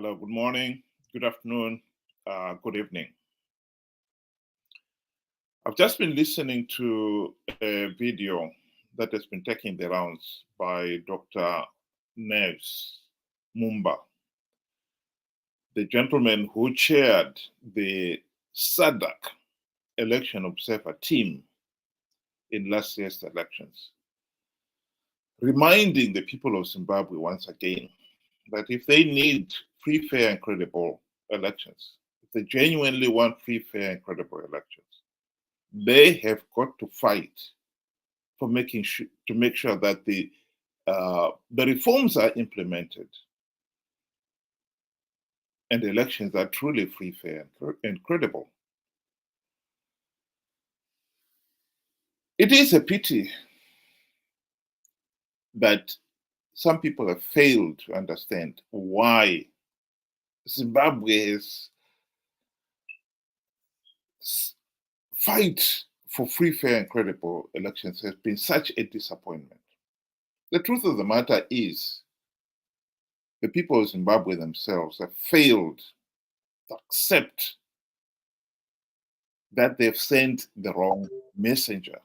Hello, good morning, good afternoon, good evening. I've just been listening to a video that has been taking the rounds by Dr. Nevers Mumba, the gentleman who chaired the SADC election observer team in last year's elections, reminding the people of Zimbabwe once again that if they need free, fair, and credible elections, if they genuinely want free, fair, and credible elections, they have got to fight for to make sure that the reforms are implemented and the elections are truly free, fair, and credible. It is a pity that some people have failed to understand why Zimbabwe's fight for free, fair, and credible elections has been such a disappointment. The truth of the matter is, the people of Zimbabwe themselves have failed to accept that they've sent the wrong messenger.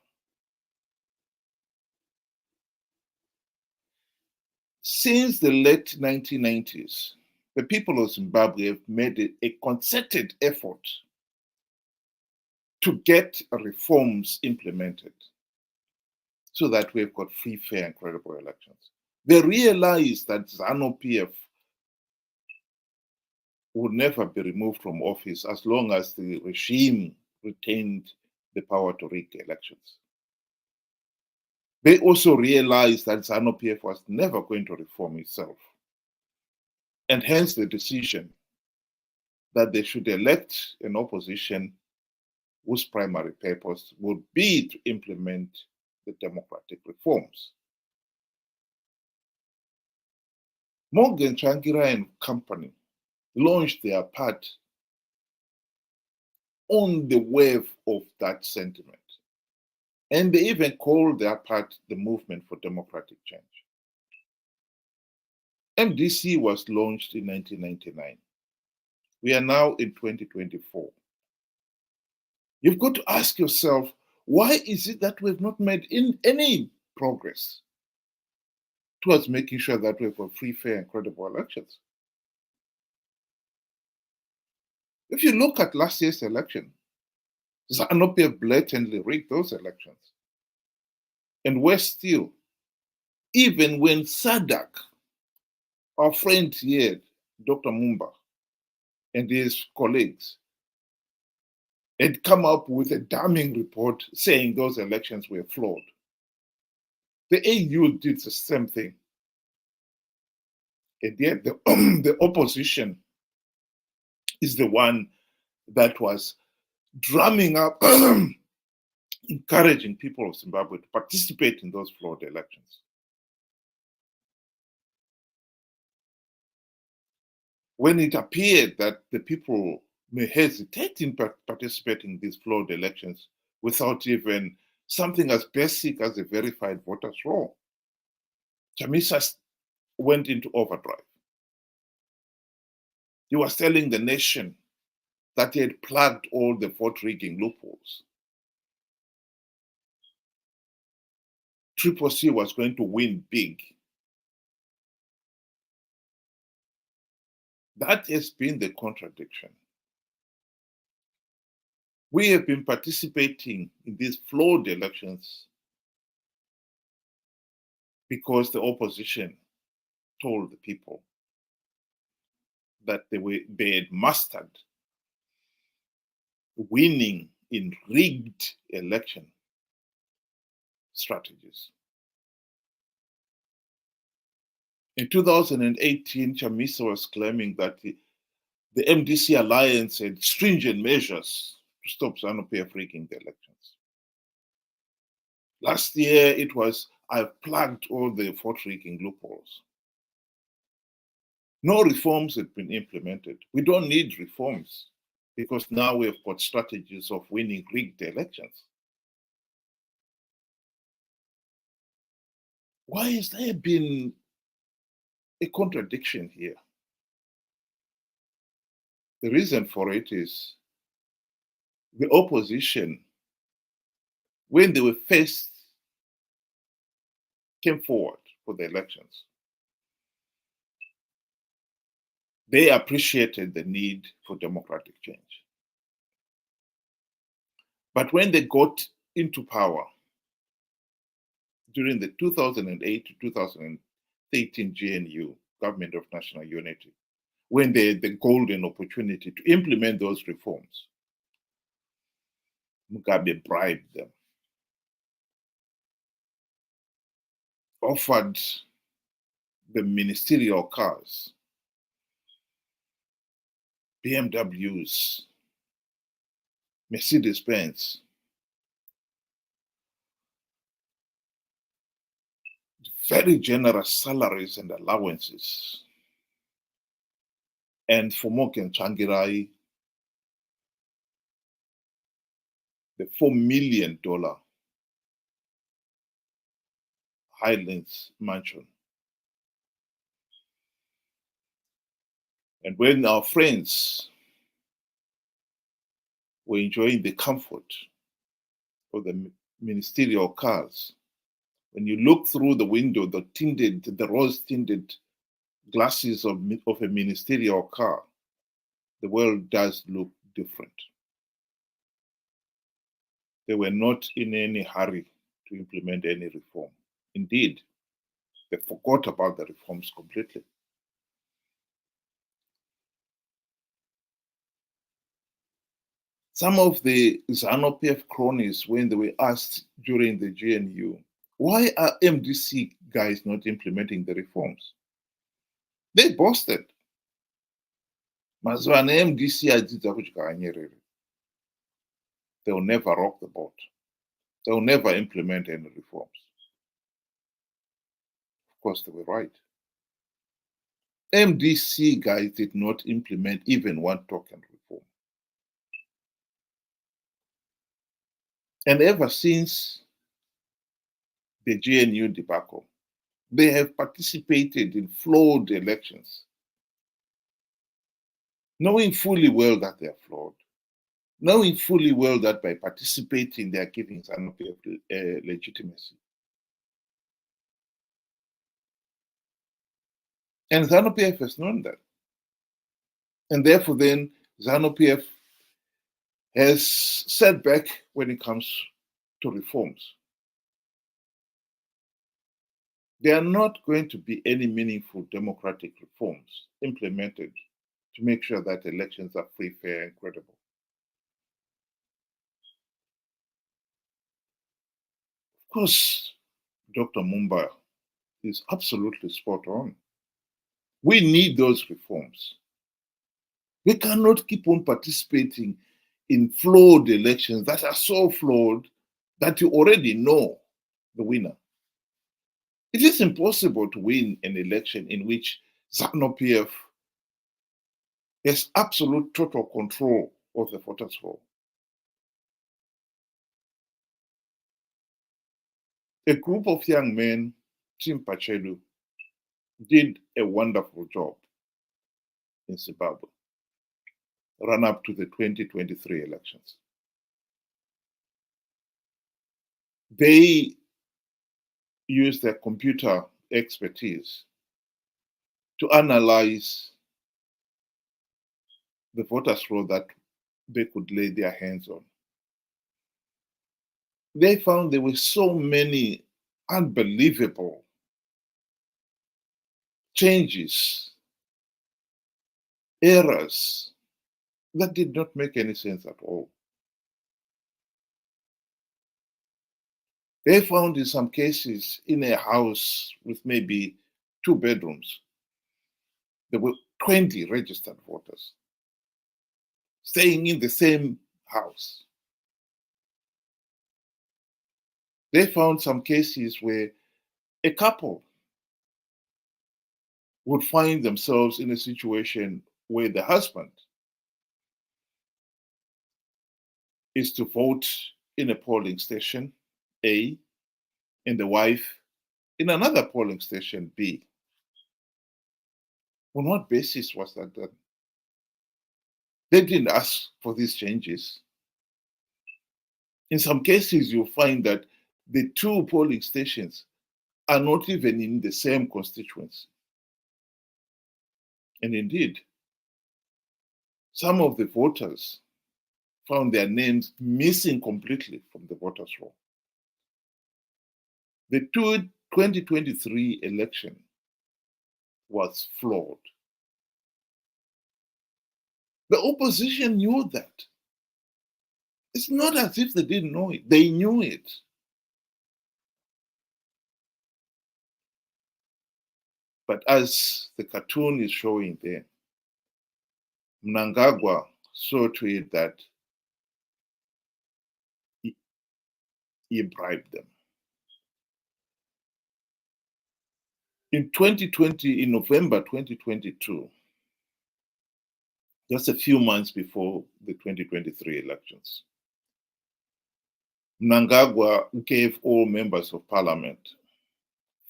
Since the late 1990s, the people of Zimbabwe have made a concerted effort to get reforms implemented so that we've got free, fair, and credible elections. They realize that Zanu PF would never be removed from office as long as the regime retained the power to rig the elections. They also realized that Zanu PF was never going to reform itself, and hence the decision that they should elect an opposition whose primary purpose would be to implement the democratic reforms. Morgan Changira and company launched their part on the wave of that sentiment. And they even called their part the Movement for Democratic Change. MDC was launched in 1999. We are now in 2024. You've got to ask yourself, why is it that we've not made any progress towards making sure that we've got free, fair, and credible elections? If you look at last year's election, Zanu PF blatantly rigged those elections. And worse still, even when SADC, our friend here, Dr. Mumba, and his colleagues, had come up with a damning report saying those elections were flawed, the AU did the same thing. And yet the opposition is the one that was drumming up, encouraging people of Zimbabwe to participate in those flawed elections. When it appeared that the people may hesitate in participating in these flawed elections without even something as basic as a verified voters roll, Chamisa went into overdrive. He was telling the nation that he had plugged all the vote rigging loopholes. Triple C was going to win big. That has been the contradiction. We have been participating in these flawed elections because the opposition told the people that they had mastered winning in rigged election strategies. In 2018, Chamisa was claiming that the MDC alliance had stringent measures to stop Zanu PF rigging the elections. Last year, it was, I've plugged all the vote rigging loopholes. No reforms had been implemented. We don't need reforms because now we've got strategies of winning rigged elections. Why has there been a contradiction here? The reason for it is the opposition, when they were first came forward for the elections, they appreciated the need for democratic change. But when they got into power during the 2008 to 2013 GNU, Government of National Unity, when they had the golden opportunity to implement those reforms, Mugabe bribed them, offered the ministerial cars, BMWs, Mercedes-Benz, very generous salaries and allowances. And for Morgan Changirai, the $4 million Highlands mansion. And when our friends were enjoying the comfort of the ministerial cars, when you look through the window, the rose-tinted glasses of a ministerial car, the world does look different. They were not in any hurry to implement any reform. Indeed, they forgot about the reforms completely. Some of the Zanu PF cronies, when they were asked during the GNU, why are MDC guys not implementing the reforms? They boasted. Mazwana MDC they will never rock the boat. They will never implement any reforms. Of course, they were right. MDC guys did not implement even one token reform. And ever since the GNU debacle, they have participated in flawed elections, knowing fully well that they are flawed, knowing fully well that by participating they are giving Zanu PF legitimacy. And Zanu PF has known that. And therefore then Zanu PF has set back when it comes to reforms. There are not going to be any meaningful democratic reforms implemented to make sure that elections are free, fair, and credible. Of course, Dr. Mumba is absolutely spot on. We need those reforms. We cannot keep on participating in flawed elections that are so flawed that you already know the winner. It is impossible to win an election in which Zanu PF has absolute total control of the voters' roll. A group of young men, Team Pachelu, did a wonderful job in Zimbabwe, run up to the 2023 elections. They used their computer expertise to analyze the voters' roll that they could lay their hands on. They found there were so many unbelievable changes, errors that did not make any sense at all. They found in some cases in a house with maybe 2 bedrooms, there were 20 registered voters staying in the same house. They found some cases where a couple would find themselves in a situation where the husband is to vote in a polling station, A, and the wife in another polling station, B. On what basis was that done? They didn't ask for these changes. In some cases, you'll find that the two polling stations are not even in the same constituency. And indeed, some of the voters found their names missing completely from the voters' roll. The 2023 election was flawed. The opposition knew that. It's not as if they didn't know it. They knew it. But as the cartoon is showing there, Mnangagwa saw to it that he bribed them. In 2020, in November 2022, just a few months before the 2023 elections, Mnangagwa gave all members of parliament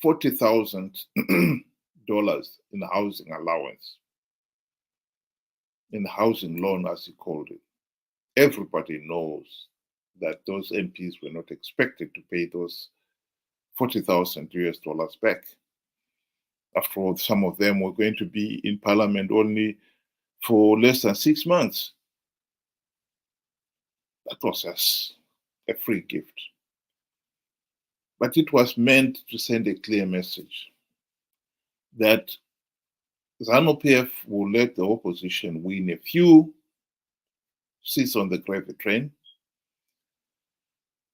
$40,000 in housing allowance, in housing loan, as he called it. Everybody knows that those MPs were not expected to pay those $40,000 back. After all, some of them were going to be in parliament only for less than 6 months. That was just a free gift. But it was meant to send a clear message that Zanu PF will let the opposition win a few seats on the gravy train,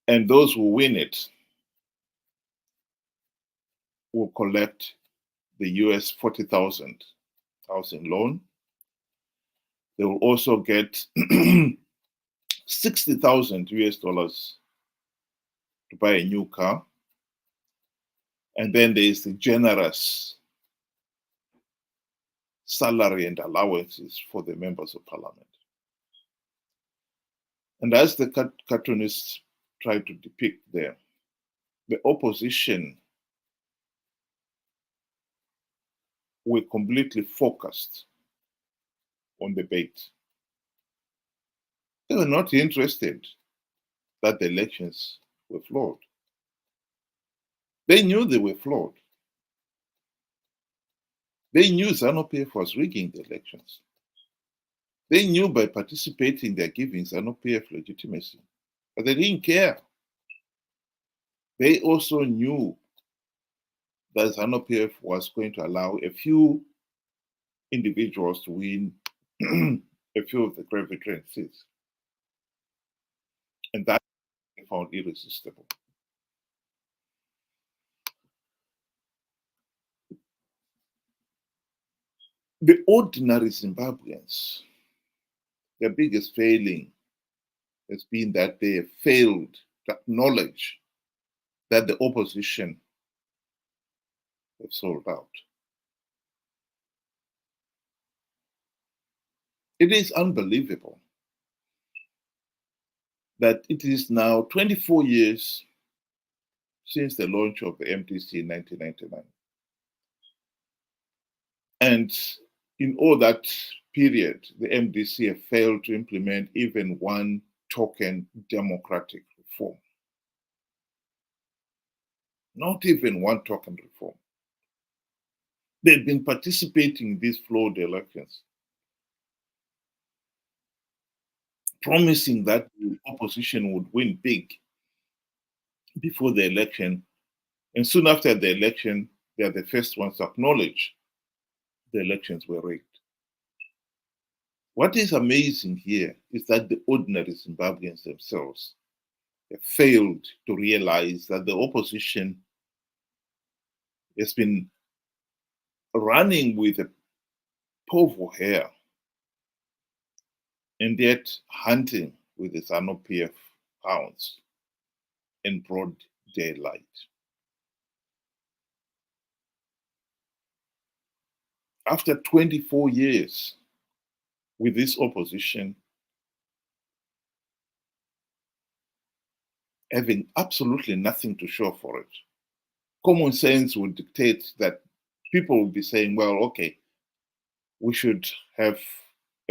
and those who win it will collect the US 40,000 housing loan. They will also get $60,000 to buy a new car. And then there is the generous salary and allowances for the members of parliament. And as the cartoonists try to depict there, the opposition were completely focused on the debate. They were not interested that the elections were flawed. They knew they were flawed. They knew Zanu PF was rigging the elections. They knew by participating they're giving Zanu PF legitimacy, but they didn't care. They also knew that Zanu PF was going to allow a few individuals to win a few of the gravy train seats. And that they found irresistible. The ordinary Zimbabweans, their biggest failing has been that they have failed to acknowledge that the opposition have sold out. It is unbelievable that it is now 24 years since the launch of the MDC in 1999. And in all that period, the MDC have failed to implement even one token democratic reform. Not even one token reform. They've been participating in these flawed elections, promising that the opposition would win big before the election. And soon after the election, they are the first ones to acknowledge the elections were rigged. What is amazing here is that the ordinary Zimbabweans themselves have failed to realize that the opposition has been running with a povo hare and yet hunting with the Zanu PF hounds in broad daylight. After 24 years with this opposition having absolutely nothing to show for it, common sense would dictate that people would be saying, well, okay, we should have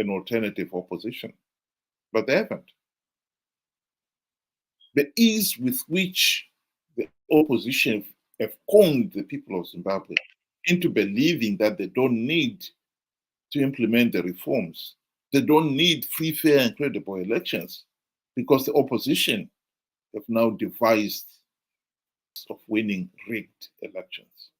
an alternative opposition, but they haven't. The ease with which the opposition have conned the people of Zimbabwe into believing that they don't need to implement the reforms. They don't need free, fair, and credible elections because the opposition have now devised of winning rigged elections.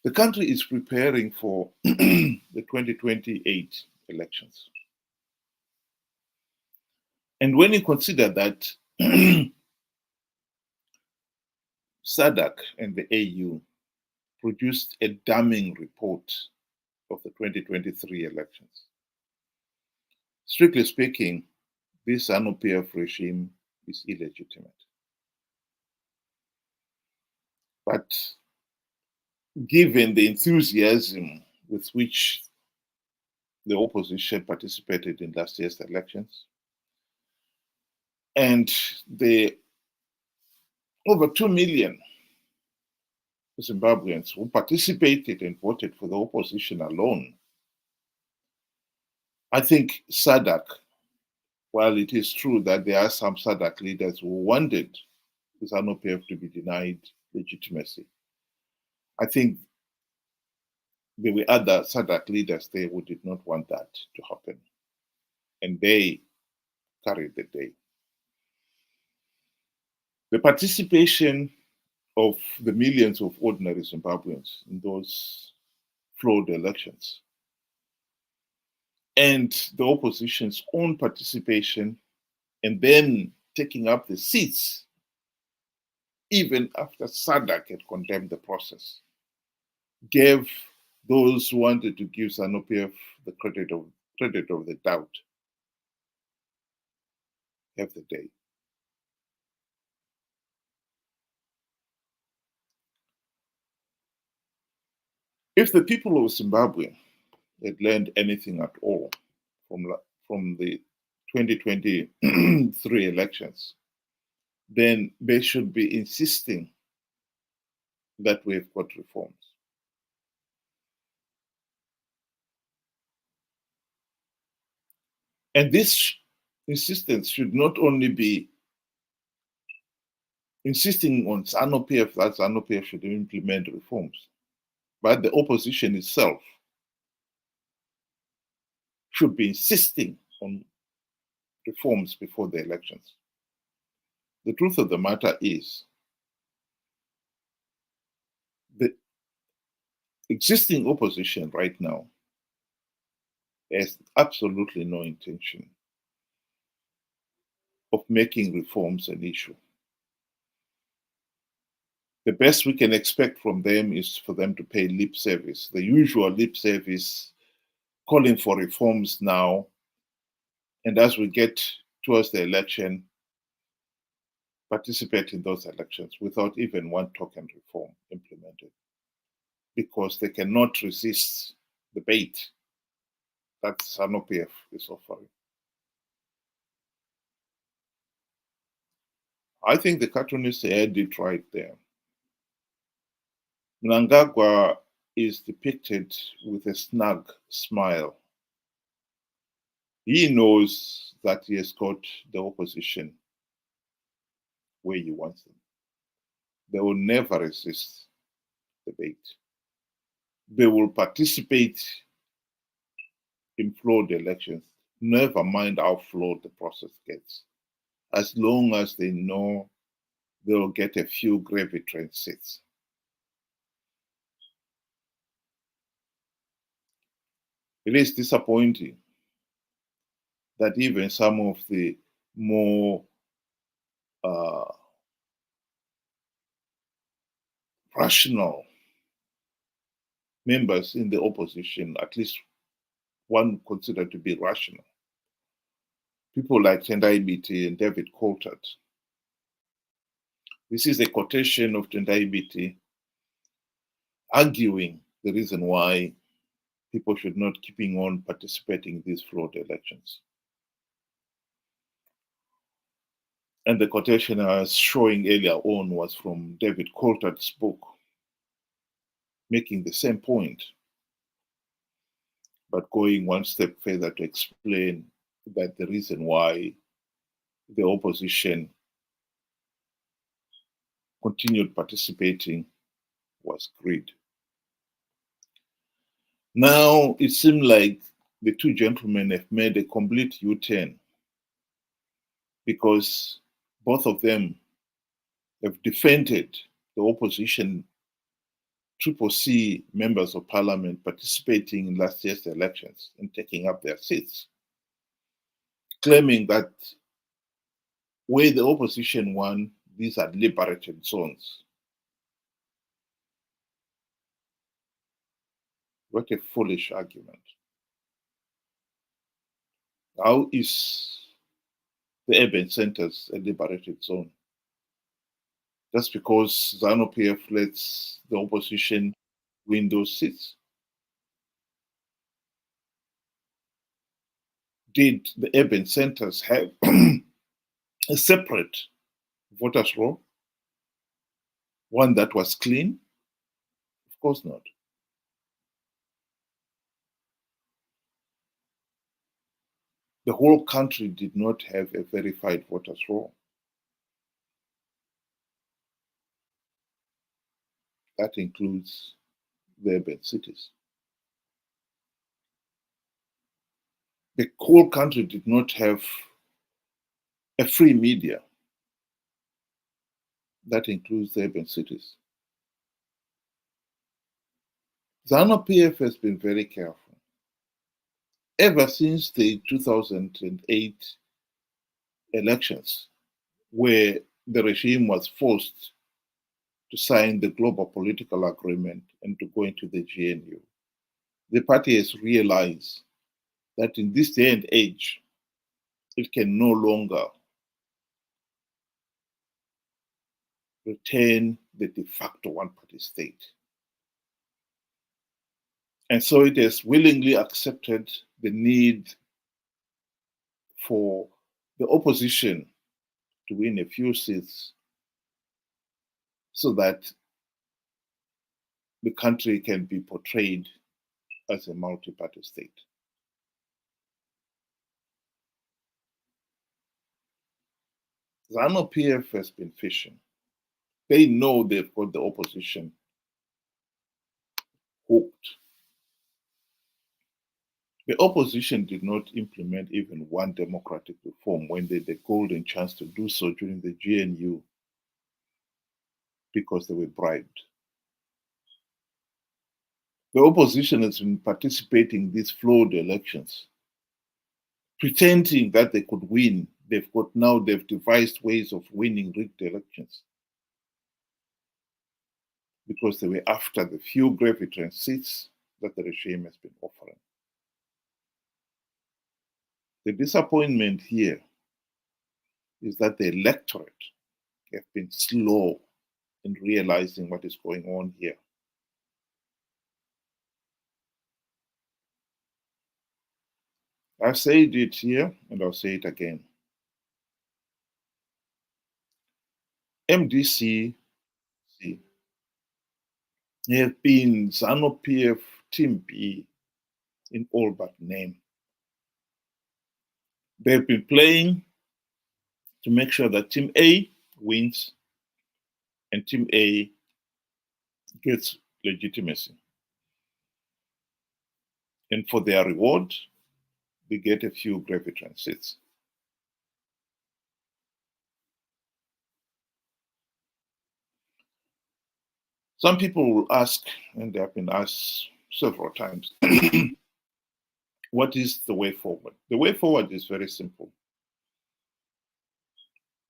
The country is preparing for the 2028 elections. And when you consider that SADC and the AU produced a damning report of the 2023 elections, strictly speaking, this Zanu PF regime is illegitimate. But given the enthusiasm with which the opposition participated in last year's elections, and the over 2 million Zimbabweans who participated and voted for the opposition alone, I think SADC, while it is true that there are some SADC leaders who wanted the Zanu PF to be denied legitimacy, I think there were other SADC leaders there who did not want that to happen. And they carried the day. The participation of the millions of ordinary Zimbabweans in those flawed elections and the opposition's own participation and then taking up the seats even after SADC had condemned the process gave those who wanted to give Zanu PF the credit of the doubt have the day. If the people of Zimbabwe had learned anything at all from the 2023 elections, then they should be insisting that we've got reforms. And this insistence should not only be insisting on Zanu PF that Zanu PF should implement reforms, but the opposition itself should be insisting on reforms before the elections. The truth of the matter is the existing opposition right now has absolutely no intention of making reforms an issue. The best we can expect from them is for them to pay lip service, the usual lip service, calling for reforms now, and as we get towards the election, participate in those elections without even one token reform implemented, because they cannot resist the bait that Zanu PF is offering. I think the cartoonist had it right there. Mnangagwa is depicted with a snug smile. He knows that he has got the opposition where he wants them. They will never resist the bait. They will participate in flawed elections, never mind how flawed the process gets, as long as they know they'll get a few gravy train seats. It is disappointing that even some of the more rational members in the opposition, at least one considered to be rational, people like Tendai Biti and David Coulthard. This is a quotation of Tendai Biti arguing the reason why people should not keeping on participating in these flawed elections. And the quotation I was showing earlier on was from David Coulthard's book. making the same point, but going one step further to explain that the reason why the opposition continued participating was greed. Now it seems like the two gentlemen have made a complete U-turn, because both of them have defended the opposition Triple C members of parliament participating in last year's elections and taking up their seats, claiming that where the opposition won, these are liberated zones. What a foolish argument. How is the urban centers a liberated zone? Just because Zanu PF lets the opposition win those seats? Did the urban centers have a separate voters roll? One that was clean? Of course not. The whole country did not have a verified voters roll. That includes the urban cities. The whole country did not have a free media. That includes the urban cities. Zanu PF has been very careful. Ever since the 2008 elections, where the regime was forced to sign the global political agreement and to go into the GNU, the party has realized that in this day and age, it can no longer retain the de facto one-party state. And so it has willingly accepted the need for the opposition to win a few seats so that the country can be portrayed as a multi-party state. Zanu PF has been fishing. They know they've got the opposition hooked. The opposition did not implement even one democratic reform when they had the golden chance to do so during the GNU, because they were bribed. The opposition has been participating in these flawed elections, pretending that they could win. They've devised ways of winning rigged elections, because they were after the few gravitran seats that the regime has been offering. The disappointment here is that the electorate have been slow in realizing what is going on here. I've said it here and I'll say it again. MDC have been Zanu PF Team B in all but name. They've been playing to make sure that Team A wins and Team A gets legitimacy. And for their reward, they get a few gravitran seats. Some people will ask, and they have been asked several times, what is the way forward? The way forward is very simple.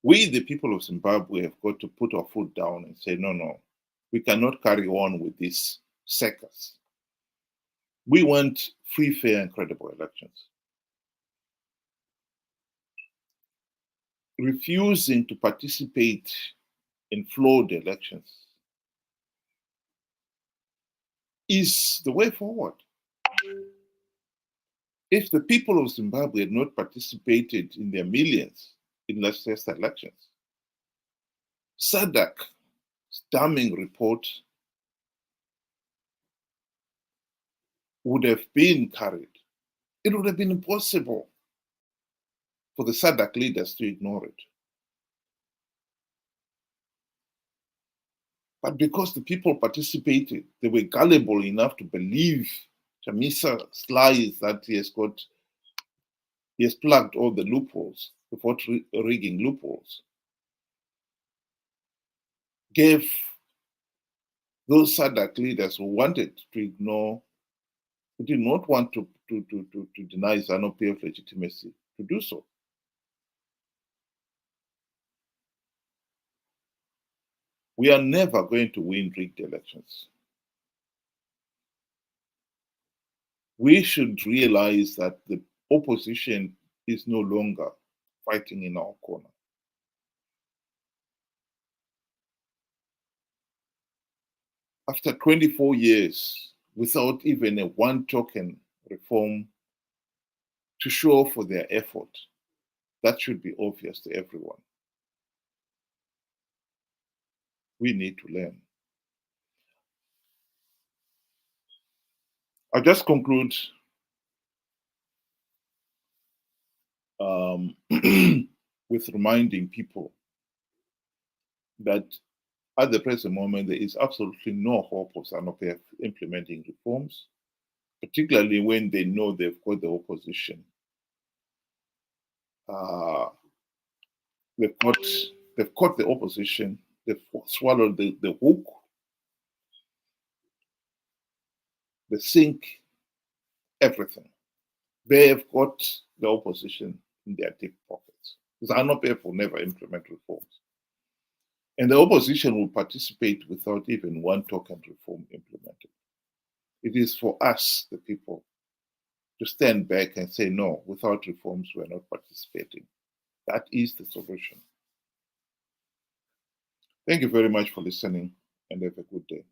We, the people of Zimbabwe, have got to put our foot down and say, no, we cannot carry on with this circus. We want free, fair, and credible elections. Refusing to participate in flawed elections is the way forward. If the people of Zimbabwe had not participated in their millions in last year's elections, SADC's damning report would have been carried, it would have been impossible for the SADC leaders to ignore it. But because the people participated, they were gullible enough to believe Chamisa's lies that he has plugged all the loopholes, the vote rigging loopholes, gave those SADC leaders who wanted to ignore, who did not want to deny Zanu PF legitimacy, to do so. We are never going to win rigged elections. We should realize that the opposition is no longer fighting in our corner. After 24 years, without even a one token reform to show for their effort, that should be obvious to everyone. We need to learn. I'll just conclude with reminding people that at the present moment, there is absolutely no hope of Zanu PF implementing reforms, particularly when they know they've got the opposition. They've caught the opposition, they've swallowed the hook, they sink everything. They have got the opposition in their deep pockets. Zanu PF will never implement reforms. And the opposition will participate without even one token reform implemented. It is for us, the people, to stand back and say, no, without reforms, we're not participating. That is the solution. Thank you very much for listening, and have a good day.